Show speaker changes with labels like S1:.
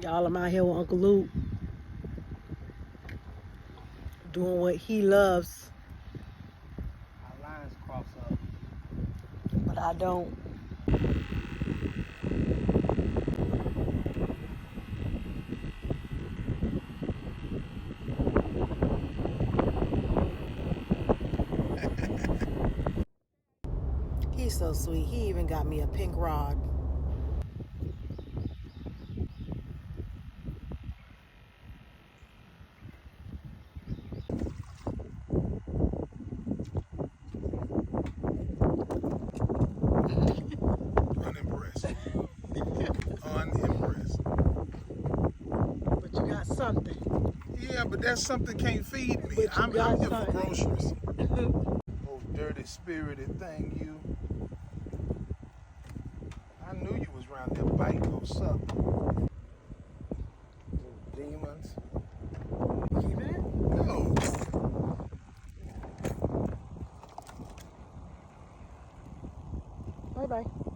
S1: Y'all, I'm out here with Uncle Luke doing what he loves,
S2: Our lines cross up.
S1: but I don't. He's so sweet. He even got me a pink rod.
S3: Unimpressed. Unimpressed.
S1: But you got something.
S3: Yeah, but that something can't feed me.
S1: But you
S3: I'm
S1: got
S3: here for
S1: something.
S3: groceries. Oh, dirty spirited thing, you. I knew you was around there biting or something. Demons.
S1: Keep it?
S3: No.
S1: Bye-bye.